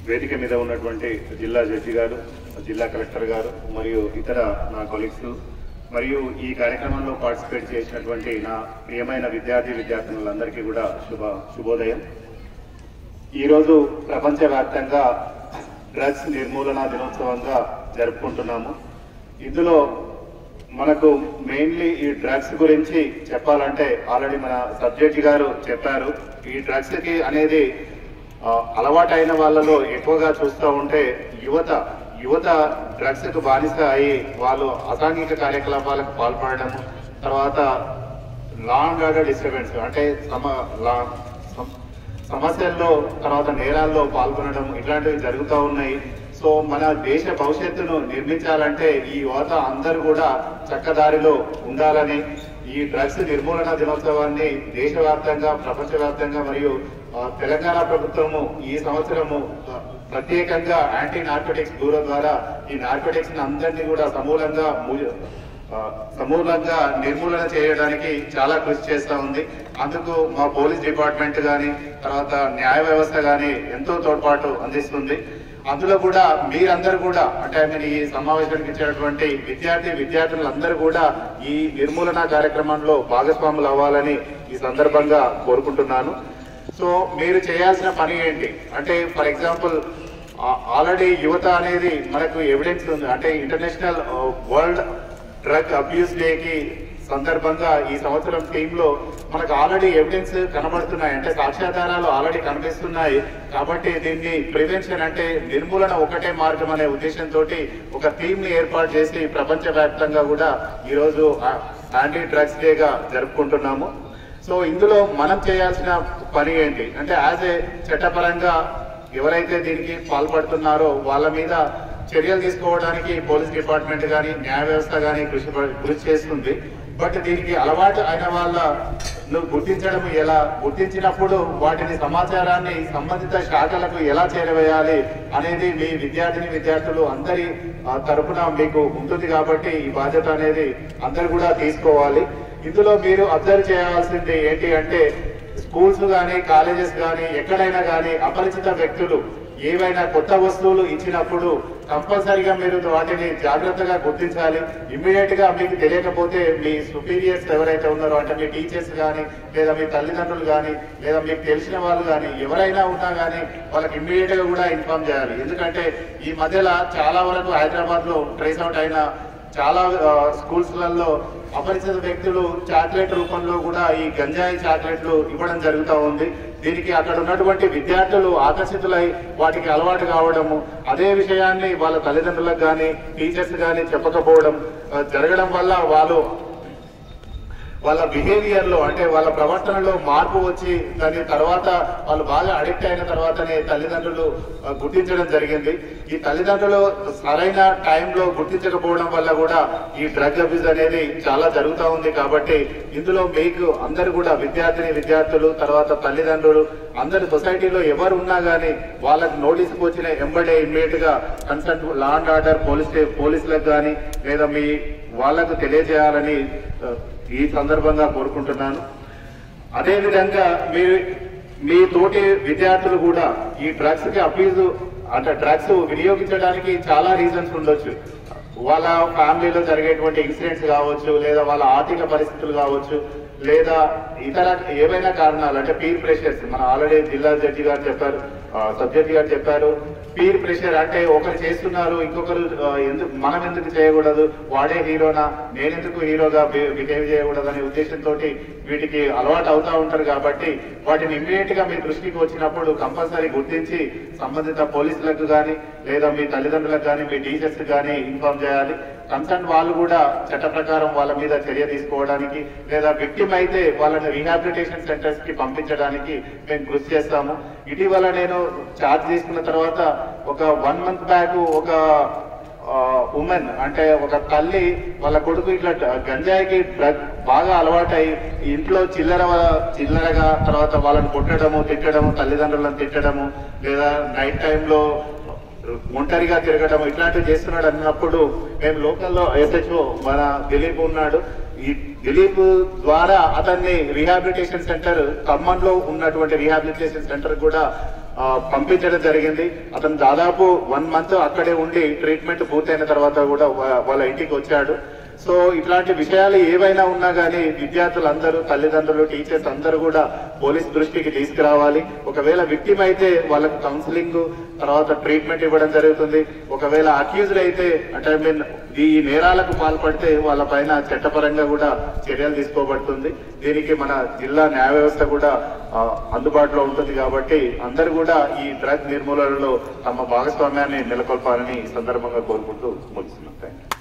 వేదిక మీద ఉన్నటువంటి జిల్లా జడ్జి గారు, జిల్లా కలెక్టర్ గారు మరియు ఇతర నా కొలీగ్స్ మరియు ఈ కార్యక్రమంలో పార్టిసిపేట్ చేసినటువంటి నా ప్రియమైన విద్యార్థులందరికీ కూడా శుభోదయం. ఈరోజు ప్రపంచవ్యాప్తంగా డ్రగ్స్ నిర్మూలన దినోత్సవంగా జరుపుకుంటున్నాము. ఇందులో మనకు మెయిన్లీ ఈ డ్రగ్స్ గురించి చెప్పాలంటే ఆల్రెడీ మన సబ్జెక్ట్ గారు చెప్పారు. ఈ డ్రగ్స్ కి అనేది అలవాటైన వాళ్ళలో ఎక్కువగా చూస్తూ ఉంటే యువత డ్రగ్స్ కు బానిస అయి వాళ్ళు అసాంఘిక కార్యకలాపాలకు పాల్పడడం, తర్వాత లా అండ్ ఆర్డర్ డిస్టర్బెన్స్ అంటే సమస్యల్లో తర్వాత నేరాల్లో పాల్గొనడం ఇట్లాంటివి జరుగుతూ ఉన్నాయి. సో మన దేశ భవిష్యత్తును నిర్మించాలంటే ఈ యువత అందరూ కూడా చక్కదారిలో ఉండాలని ఈ డ్రగ్స్ నిర్మూలన దినోత్సవాన్ని దేశవ్యాప్తంగా, ప్రపంచవ్యాప్తంగా మరియు తెలంగాణ ప్రభుత్వము ఈ సంవత్సరము ప్రత్యేకంగా యాంటీ నార్కోటిక్స్ బ్యూరో ద్వారా ఈ నార్కోటిక్స్ అందరినీ కూడా సమూలంగా నిర్మూలన చేయడానికి చాలా కృషి చేస్తూ ఉంది. అందుకు మా పోలీస్ డిపార్ట్మెంట్ కానీ తర్వాత న్యాయ వ్యవస్థ కానీ ఎంతో తోడ్పాటు అందిస్తుంది. అందులో కూడా మీరందరూ కూడా అంటే ఈ సమావేశానికి ఇచ్చినటువంటి విద్యార్థులందరూ కూడా ఈ నిర్మూలన కార్యక్రమంలో భాగస్వాములు అవ్వాలని ఈ సందర్భంగా కోరుకుంటున్నాను. సో మీరు చేయాల్సిన పని ఏంటి అంటే, ఫర్ ఎగ్జాంపుల్ ఆల్రెడీ యువత అనేది మనకు ఎవిడెన్స్ ఉంది. అంటే ఇంటర్నేషనల్ వరల్డ్ డ్రగ్ అబ్యూస్ డేకి సందర్భంగా ఈ సంవత్సరం టీంలో మనకు ఆల్రెడీ ఎవిడెన్స్ కనబడుతున్నాయి, అంటే సాక్ష్యాధారాలు ఆల్రెడీ కనిపిస్తున్నాయి. కాబట్టి దీన్ని ప్రివెన్షన్ అంటే నిర్మూలన ఒకటే మార్గం అనే ఉద్దేశంతో ఒక టీమ్ ని ఏర్పాటు చేసి ప్రపంచవ్యాప్తంగా కూడా ఈరోజు యాంటీ డ్రగ్స్ డేగా జరుపుకుంటున్నాము. సో ఇందులో మనం చేయాల్సిన పని ఏంటి అంటే, యాజ్ ఏ చట్టపరంగా ఎవరైతే దీనికి పాల్పడుతున్నారో వాళ్ళ మీద చర్యలు తీసుకోవడానికి పోలీస్ డిపార్ట్మెంట్ కానీ న్యాయ వ్యవస్థ కానీ కృషి చేస్తుంది. బట్ దీనికి అలవాటు అయిన వాళ్ళను గుర్తించడం ఎలా, గుర్తించినప్పుడు వాటిని సమాచారాన్ని సంబంధిత శాఖలకు ఎలా చేరవేయాలి అనేది మీ విద్యార్థులు అందరి తరఫున మీకు ఉంటుంది. కాబట్టి ఈ బాధ్యత అనేది అందరు కూడా తీసుకోవాలి. ఇందులో మీరు అబ్జర్వ్ చేయాల్సింది ఏంటి అంటే, స్కూల్స్ కానీ కాలేజెస్ కానీ ఎక్కడైనా కానీ అపరిచిత వ్యక్తులు ఏవైనా కొత్త వస్తువులు ఇచ్చినప్పుడు కంపల్సరీగా మీరు వాటిని జాగ్రత్తగా గుర్తించాలి. ఇమ్మీడియట్ గా మీకు తెలియకపోతే మీ సుపీరియర్స్ ఎవరైతే ఉన్నారో అంటే మీ టీచర్స్ కానీ లేదా మీ తల్లిదండ్రులు కానీ లేదా మీకు తెలిసిన వాళ్ళు కానీ ఎవరైనా ఉన్నా కానీ వాళ్ళకి ఇమ్మీడియట్ గా కూడా ఇన్ఫార్మ్ చేయాలి. ఎందుకంటే ఈ మధ్యలో చాలా వరకు హైదరాబాద్ లో ట్రేస్ అవుట్ అయిన చాలా స్కూల్స్లలో అపరిచిత వ్యక్తులు చాక్లెట్ రూపంలో కూడా ఈ గంజాయి చాక్లెట్లు ఇవ్వడం జరుగుతూ ఉంది. దీనికి అక్కడ ఉన్నటువంటి విద్యార్థులు ఆకర్షితులై వాటికి అలవాటు కావడము, అదే విషయాన్ని వాళ్ళ తల్లిదండ్రులకు కానీ టీచర్స్ కానీ చెప్పకపోవడం జరగడం వల్ల వాళ్ళ బిహేవియర్ లో అంటే వాళ్ళ ప్రవర్తనలో మార్పు వచ్చి దాని తర్వాత వాళ్ళు బాగా అడిక్ట్ అయిన తర్వాతనే తల్లిదండ్రులు గుర్తించడం జరిగింది. ఈ తల్లిదండ్రులు సరైన టైంలో గుర్తించకపోవడం వల్ల కూడా ఈ డ్రగ్ అబ్యూస్ అనేది చాలా జరుగుతూ ఉంది. కాబట్టి ఇందులో మీకు అందరు కూడా విద్యార్థులు తర్వాత తల్లిదండ్రులు అందరు సొసైటీలో ఎవరు ఉన్నా కానీ వాళ్ళకు నోటీసుకు వచ్చిన ఎంబడే ఇమ్మీడియట్ గా కన్సర్న్ లా అండ్ ఆర్డర్ పోలీసులకు కానీ లేదా వాళ్ళకు తెలియజేయాలని ఈ సందర్భంగా కోరుకుంటున్నాను. అదేవిధంగా మీ తోటి విద్యార్థులు కూడా ఈ డ్రగ్స్ కి అబ్యూజ్ అంటే డ్రగ్స్ వినియోగించడానికి చాలా రీజన్స్ ఉండొచ్చు. వాళ్ళ ఫ్యామిలీలో జరిగేటువంటి ఇన్సిడెంట్స్ కావచ్చు, లేదా వాళ్ళ ఆర్థిక పరిస్థితులు కావచ్చు, లేదా ఇతర ఏవైనా కారణాలు అంటే పీర్ ప్రెషర్స్. మన ఆల్రెడీ జిల్లా జడ్జి గారు చెప్పారు, సబ్జెక్ట్ గారు చెప్పారు. పీర్ ప్రెషర్ అంటే ఒకరు చేస్తున్నారు, ఇంకొకరు మనం ఎందుకు చేయకూడదు, వాడే హీరోనా, నేనెందుకు హీరోగా బిహేవ్ చేయకూడదు అనే ఉద్దేశంతో వీటికి అలవాటు అవుతా ఉంటారు. కాబట్టి వాటిని ఇమ్మీడియట్ గా మీ దృష్టికి వచ్చినప్పుడు కంపల్సరీ గుర్తించి సంబంధిత పోలీసులకు కానీ లేదా మీ తల్లిదండ్రులకు కానీ మీ టీచర్స్ కానీ ఇన్ఫార్మ్ చేయాలి. కన్సర్న్ వాళ్ళు కూడా చట్ట ప్రకారం వాళ్ళ మీద చర్య తీసుకోవడానికి లేదా విక్టిమ్ అయితే వాళ్ళని రీహాబిలిటేషన్ సెంటర్స్ కి పంపించడానికి మేము కృషి చేస్తాము. ఇటీవల నేను ఛార్జ్ తీసుకున్న తర్వాత ఒక 1 month బ్యాక్ ఒక ఉమెన్ అంటే ఒక తల్లి వాళ్ళ కొడుకు ఇట్లా గంజాయికి బాగా అలవాటై ఇంట్లో చిల్లరగా తర్వాత వాళ్ళని కొట్టడము, తిట్టడము, తల్లిదండ్రులను తిట్టడము, లేదా నైట్ టైంలో ఒంటరిగా తిరగడం ఇట్లాంటివి చేస్తున్నాడు అన్నప్పుడు మేము లోకల్లో SHO మన దిలీప్ ఉన్నాడు. ఈ దిలీప్ ద్వారా అతన్ని రీహాబిలిటేషన్ సెంటర్ ఖమ్మంలో ఉన్నటువంటి రీహాబిలిటేషన్ సెంటర్ కూడా పంపించడం జరిగింది. అతను దాదాపు 1 మంత్ అక్కడే ఉండి ట్రీట్మెంట్ పూర్తయిన తర్వాత కూడా వాళ్ళ ఇంటికి వచ్చాడు. సో ఇట్లాంటి విషయాలు ఏవైనా ఉన్నా కానీ విద్యార్థులందరూ, తల్లిదండ్రులు, టీచర్స్ అందరూ కూడా పోలీస్ దృష్టికి తీసుకురావాలి. ఒకవేళ విక్టిమ్ అయితే వాళ్ళకు కౌన్సిలింగ్ తర్వాత ట్రీట్మెంట్ ఇవ్వడం జరుగుతుంది. ఒకవేళ అక్యూజ్డ్ అయితే అంటే ఈ నేరాలకు పాల్పడితే వాళ్ళ పైన చట్టపరంగా కూడా చర్యలు తీసుకోబడుతుంది. దీనికి మన జిల్లా న్యాయ వ్యవస్థ కూడా అందుబాటులో ఉంటుంది. కాబట్టి అందరూ కూడా ఈ డ్రగ్ నిర్మూలనలో తమ భాగస్వామ్యాన్ని నెలకొల్పాలని ఈ సందర్భంగా కోరుకుంటూ ముగిస్తున్నాం. Thank you.